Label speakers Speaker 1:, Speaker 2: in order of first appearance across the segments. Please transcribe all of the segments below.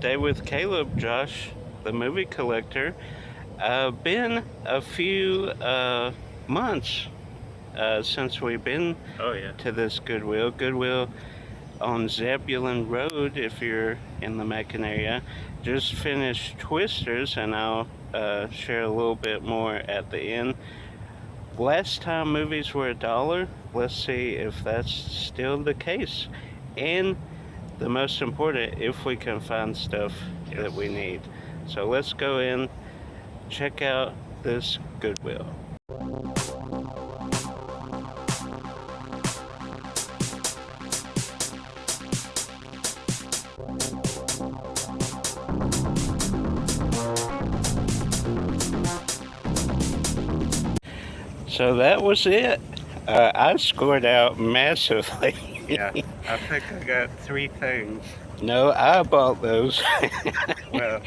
Speaker 1: Day with Caleb, Josh, the movie collector. Been a few months since we've been
Speaker 2: Oh yeah.
Speaker 1: to this Goodwill. Goodwill on Zebulon Road, if you're in the Macon area. Just finished Twisters, and I'll share a little bit more at the end. Last time movies were $1. Let's see if that's still the case. And the most important, if we can find stuff that we need. So let's go in, check out this Goodwill. So that was it. I scored out massively.
Speaker 2: Yeah, I think I got 3 things.
Speaker 1: No, I bought those.
Speaker 2: Well,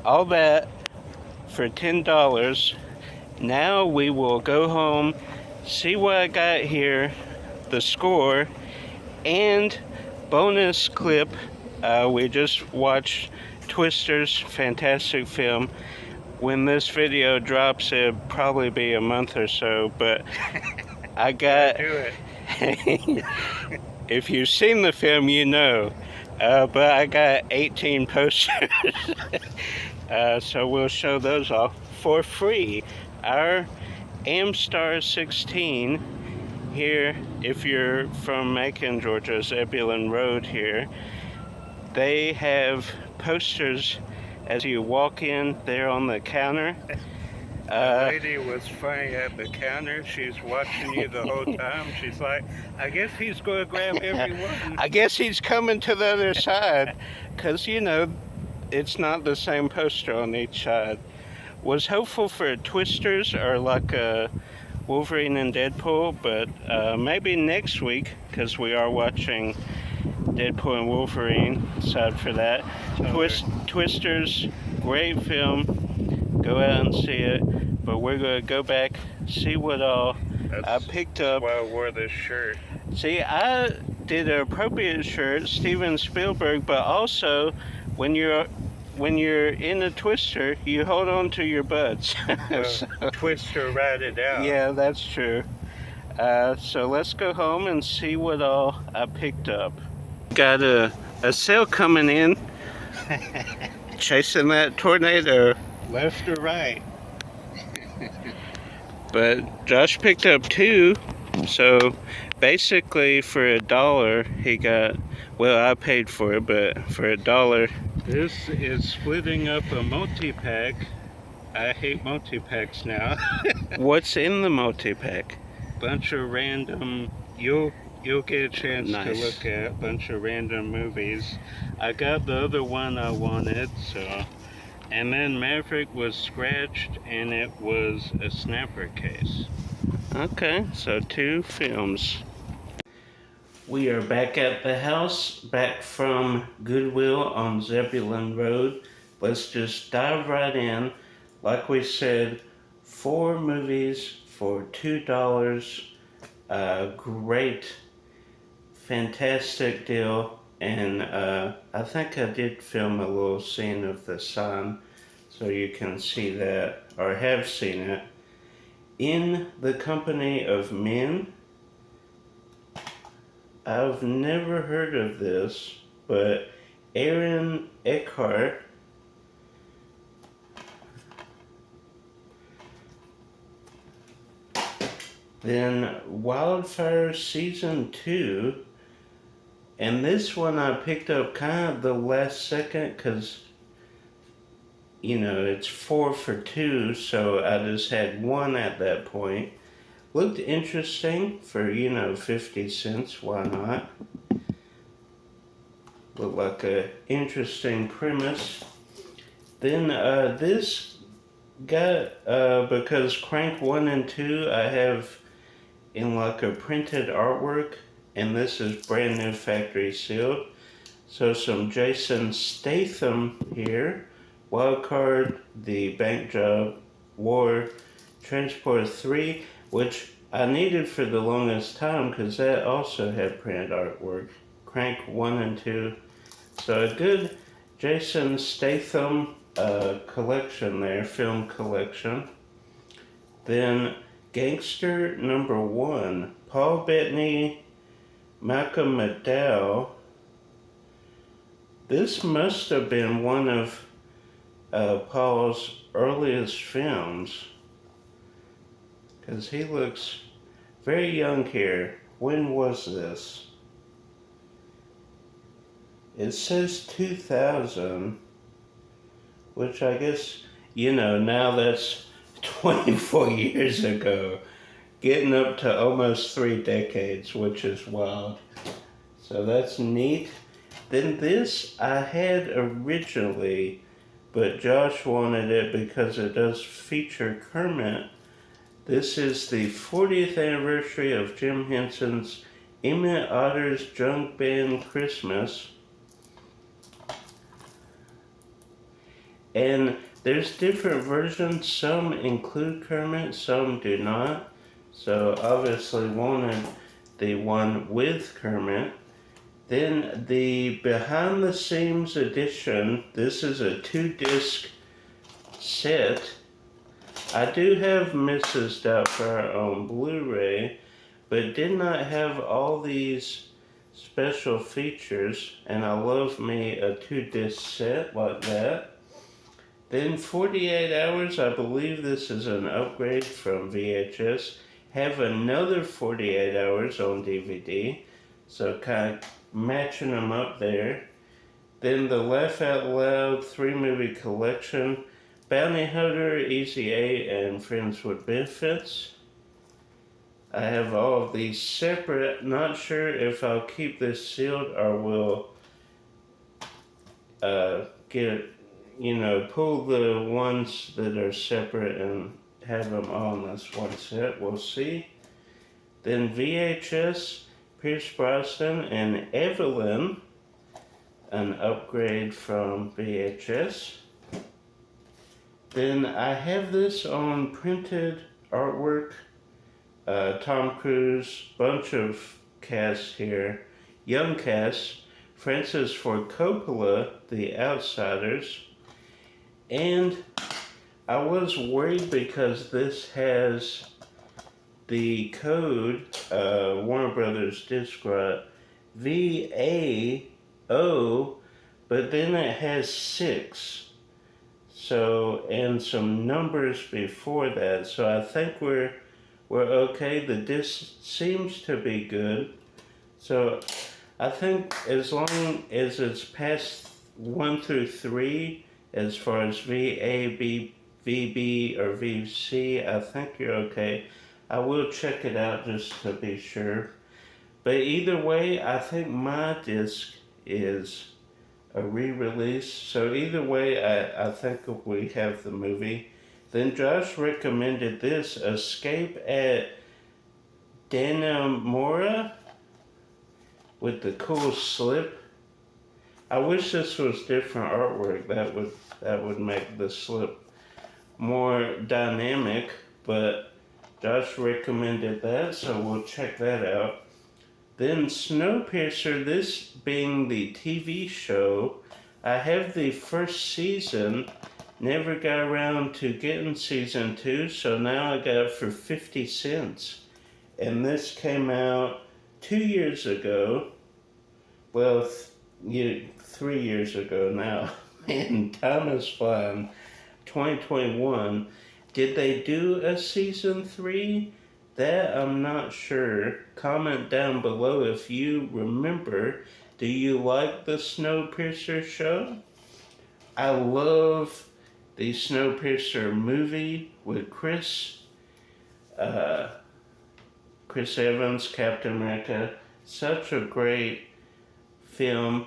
Speaker 1: All that for $10. Now we will go home, see what I got here, the score, and bonus clip. We just watched Twisters, fantastic film. When this video drops, it'll probably be a month or so, but I got.
Speaker 2: do it.
Speaker 1: If you've seen the film, you know. But I got 18 posters. So we'll show those off for free. Our Amstar 16 here, if you're from Macon, Georgia, Zebulon Road here, they have posters as you walk in there on the counter.
Speaker 2: The lady was funny at the counter. She's watching you the whole time. She's like, I guess he's going to grab everyone.
Speaker 1: I guess he's coming to the other side, because, it's not the same poster on each side. Was hopeful for Twisters or like a Wolverine and Deadpool, but maybe next week, because we are watching Deadpool and Wolverine. Aside for that, Twisters, great film. Go out and see it. But we're gonna go back, see what all I picked up.
Speaker 2: That's why I wore this shirt.
Speaker 1: See, I did an appropriate shirt, Steven Spielberg, but also when you're in a Twister, you hold on to your butts.
Speaker 2: So, Twister ride it out.
Speaker 1: Yeah, that's true. So let's go home and see what all I picked up. Got a sale coming in. Chasing that tornado.
Speaker 2: Left or right?
Speaker 1: But Josh picked up 2. So basically for $1 he got, well, I paid for it, but for $1.
Speaker 2: This is splitting up a multi-pack. I hate multi-packs now.
Speaker 1: What's in the multi-pack?
Speaker 2: Bunch of random, you'll get a chance to
Speaker 1: Nice.
Speaker 2: look at bunch of random movies. I got the other one I wanted, so. And then Maverick was scratched, and it was a snapper case.
Speaker 1: Okay, so 2 films. We are back at the house, back from Goodwill on Zebulon Road. Let's just dive right in. Like we said, 4 movies for $2. Great, fantastic deal. And I think I did film a little scene of the sign, so you can see that, or have seen it. In the Company of Men. I've never heard of this, but Aaron Eckhart. Then Wildfire Season 2. And this one I picked up kind of the last second, because, it's 4 for 2, so I just had 1 at that point. Looked interesting for, 50 cents, why not? Looked like a interesting premise. Then this got, because Crank 1 and 2 I have in like a printed artwork, and this is brand new factory sealed. So some Jason Statham here. Wildcard, The Bank Job, War, Transport 3, which I needed for the longest time because that also had printed artwork. Crank 1 and 2, So a good Jason Statham collection there, film collection. Then Gangster Number One, Paul Bettany, Malcolm McDowell. This must have been one of Paul's earliest films, because he looks very young here. When was this? It says 2000, which I guess, now that's 24 years ago, getting up to almost 3 decades, which is wild. So that's neat. Then this I had originally, but Josh wanted it because it does feature Kermit. This is the 40th anniversary of Jim Henson's Emmett Otter's Junk Band Christmas. And there's different versions. Some include Kermit, some do not. So obviously wanted the one with Kermit. Then the behind the scenes edition. This is a 2-disc set. I do have Mrs. Doubtfire on Blu-ray, but did not have all these special features, and I love me a 2-disc set like that. Then 48 Hours, I believe this is an upgrade from VHS. Have another 48 Hours on DVD, so kind of matching them up there. Then the Laugh Out Loud 3-movie collection, Bounty Hunter, Easy A, and Friends with Benefits. I have all of these separate. Not sure if I'll keep this sealed or will pull the ones that are separate and have them all in this one set. We'll see. Then VHS, Pierce Brosnan and Evelyn, an upgrade from VHS. Then I have this on printed artwork. Tom Cruise, bunch of cast here. Young cast. Francis Ford Coppola, The Outsiders. And I was worried because this has the code, Warner Brothers Discrot, VAO, but then it has 6. So, and some numbers before that. So I think we're okay. The disc seems to be good. So I think as long as it's past 1 through 3, as far as VAB, VB, or VC, I think you're okay. I will check it out just to be sure. But either way, I think my disc is a re-release. So either way, I think we have the movie. Then Josh recommended this, Escape at Dannemora, with the cool slip. I wish this was different artwork. That would make the slip more dynamic, but Josh recommended that, so we'll check that out. Then Snowpiercer, this being the TV show, I have the first season, never got around to getting season 2, so now I got it for 50 cents. And this came out 2 years ago. Well, 3 years ago now. Man, time is flying. 2021. Did they do a season 3? That I'm not sure. Comment down below if you remember. Do you like the Snowpiercer show? I love the Snowpiercer movie with Chris Evans, Captain America. Such a great film.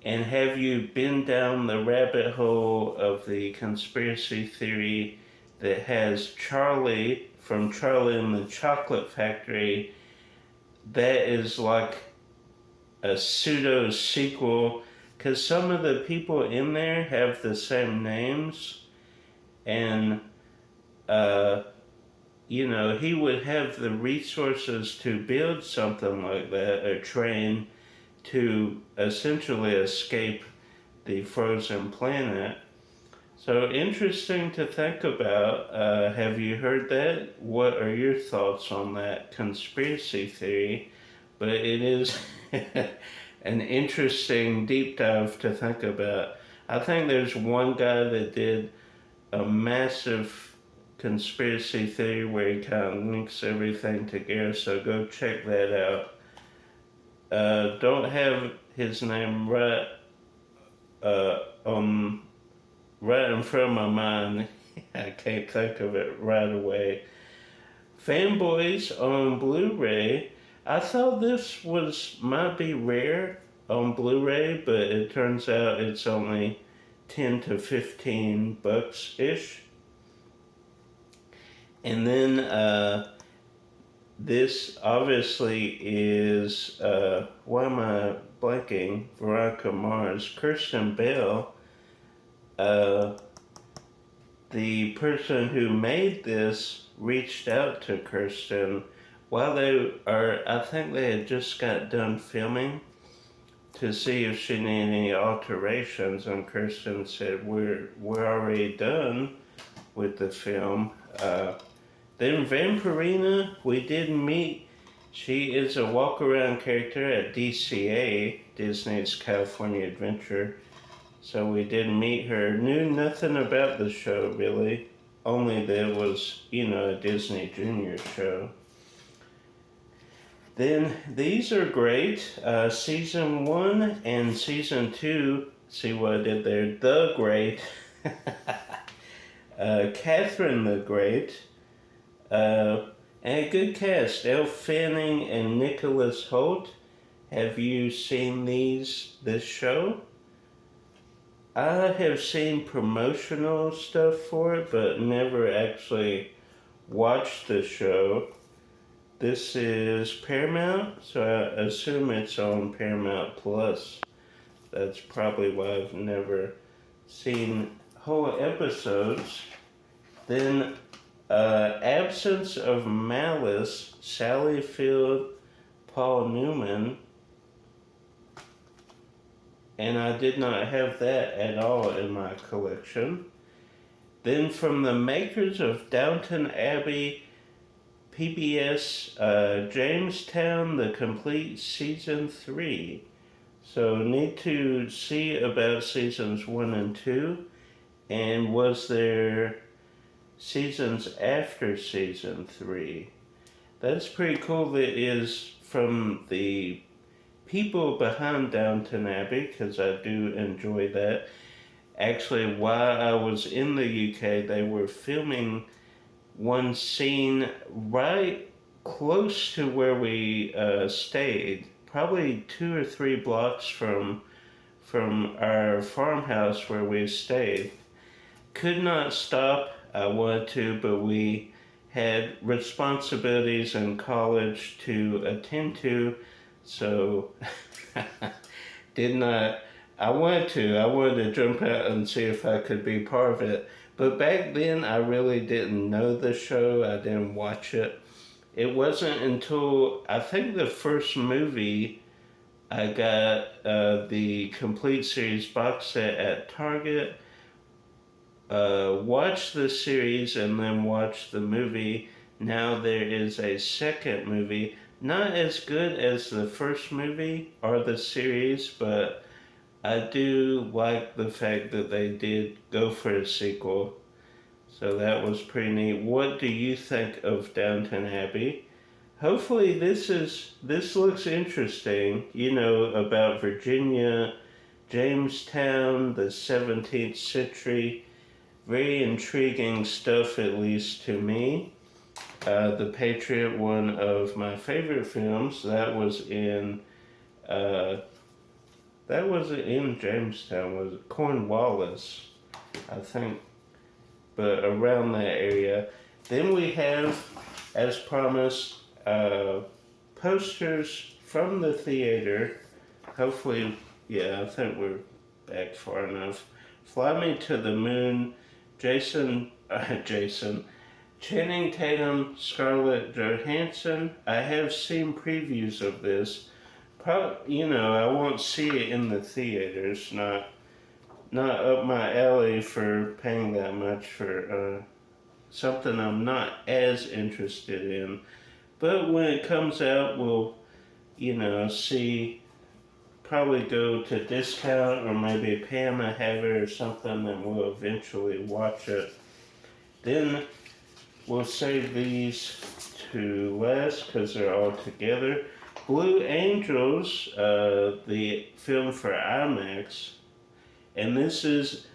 Speaker 1: And have you been down the rabbit hole of the conspiracy theory that has Charlie from Charlie and the Chocolate Factory? That is like a pseudo sequel, because some of the people in there have the same names, and he would have the resources to build something like that, a train to essentially escape the frozen planet. So interesting to think about. Have you heard that? What are your thoughts on that conspiracy theory? But it is an interesting deep dive to think about. I think there's one guy that did a massive conspiracy theory where he kind of links everything together, so go check that out. Don't have his name on right in front of my mind. I can't think of it right away. Fanboys on Blu-ray. I thought this might be rare on Blu-ray, but it turns out it's only 10 to 15 bucks ish. And then this obviously is why am I blanking? Veronica Mars, Kirsten Bell. The person who made this reached out to Kirsten while I think they had just got done filming to see if she needed any alterations, and Kirsten said, we're already done with the film. Then Vampirina, we did meet. She is a walk-around character at DCA, Disney's California Adventure. So we did meet her. Knew nothing about the show, really. Only that it was, a Disney Junior show. Then these are great. Season 1 and Season 2. See what I did there? The Great. Catherine the Great. And a good cast. Elle Fanning and Nicholas Hoult. Have you seen this show? I have seen promotional stuff for it, but never actually watched the show. This is Paramount, so I assume it's on Paramount Plus. That's probably why I've never seen whole episodes. Then Absence of Malice, Sally Field, Paul Newman. And I did not have that at all in my collection. Then from the makers of Downton Abbey, PBS, Jamestown, the complete season 3. So need to see about seasons 1 and 2. And was there seasons after season 3? That's pretty cool. That is from the people behind Downton Abbey, because I do enjoy that. Actually, while I was in the UK, they were filming one scene right close to where we stayed, probably 2 or 3 blocks from our farmhouse where we stayed. Could not stop. I wanted to, but we had responsibilities in college to attend to, so did not. I wanted to jump out and see if I could be part of it. But back then, I really didn't know the show. I didn't watch it. It wasn't until, I think, the first movie, I got the complete series box set at Target, watched the series, and then watched the movie. Now there is a second movie. Not as good as the first movie or the series, but I do like the fact that they did go for a sequel. So that was pretty neat. What do you think of Downton Abbey? Hopefully this looks interesting. About Virginia, Jamestown, the 17th century. Very intriguing stuff, at least to me. The Patriot, one of my favorite films, that was in Jamestown, was it Cornwallis, I think, but around that area. Then we have, as promised, posters from the theater. Hopefully, I think we're back far enough. Fly Me to the Moon, Channing Tatum, Scarlett Johansson. I have seen previews of this. I won't see it in the theaters, not not up my alley for paying that much for something I'm not as interested in. But when it comes out, we'll, see, probably go to discount or maybe Pam will have it or something, and we'll eventually watch it. Then we'll save these to last because they're all together. Blue Angels, the film for IMAX, and this is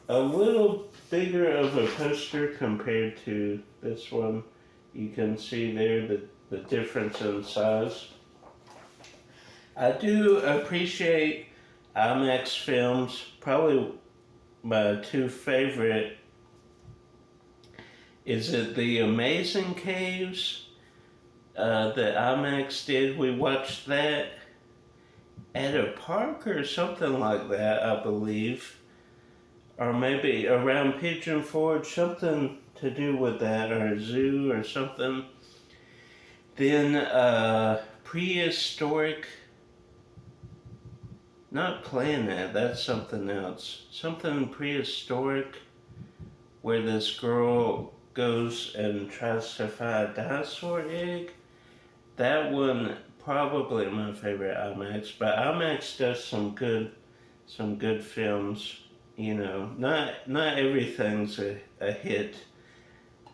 Speaker 1: a little bigger of a poster compared to this one. You can see there the difference in size. I do appreciate IMAX films. Probably my two favorite is it The Amazing Caves that IMAX did. We watched that at a park or something like that, I believe. Or maybe around Pigeon Forge, something to do with that, or a zoo or something. Then Prehistoric, not Planet, that's something else. Something prehistoric, where this girl goes and tries to find a dinosaur egg. That one probably my favorite IMAX, but IMAX does some good films. Not everything's a hit,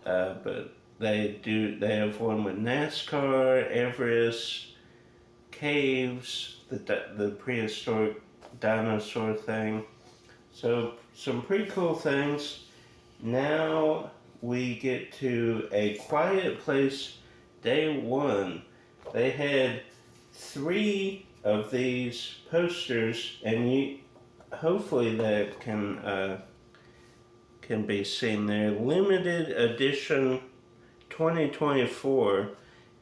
Speaker 1: but they have one with NASCAR, Everest, caves, the prehistoric dinosaur thing. So some pretty cool things. Now we get to A Quiet Place Day 1. They had 3 of these posters, and hopefully that can be seen there. Limited edition 2024.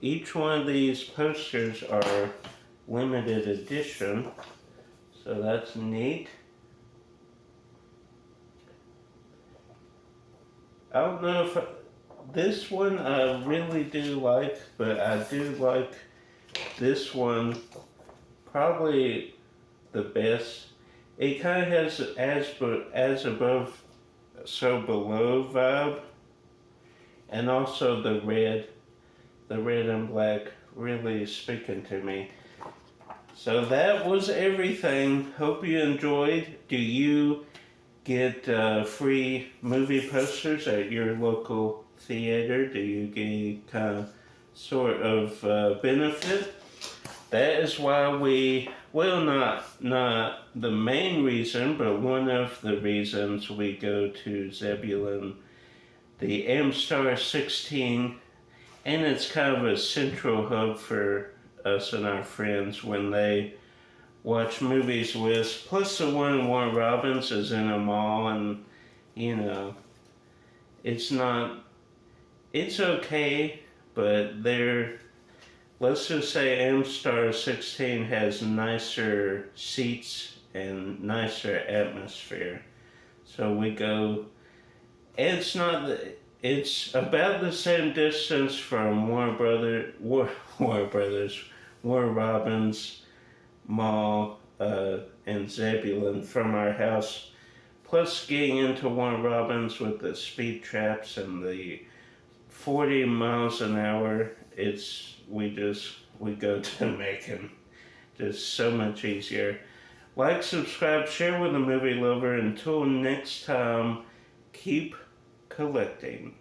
Speaker 1: Each one of these posters are limited edition, so that's neat. I don't know if this one I really do like, but I do like this one probably the best. It kind of has as above, so below vibe, and also the red and black really speaking to me. So that was everything. Hope you enjoyed. Do you get free movie posters at your local theater? Do you get any kind of sort of benefit? That is why not the main reason, but one of the reasons we go to Zebulon, the Amstar 16, and it's kind of a central hub for us and our friends when they watch movies with. Plus the one in Warren Robins is in a mall, and it's okay, but let's just say Amstar 16 has nicer seats and nicer atmosphere. So we go, it's about the same distance from Warren Robins Mall in Zebulon from our house. Plus getting into Warren Robins with the speed traps and the 40 miles an hour, we go to Macon. Just so much easier. Like, subscribe, share with a movie lover. Until next time, keep collecting.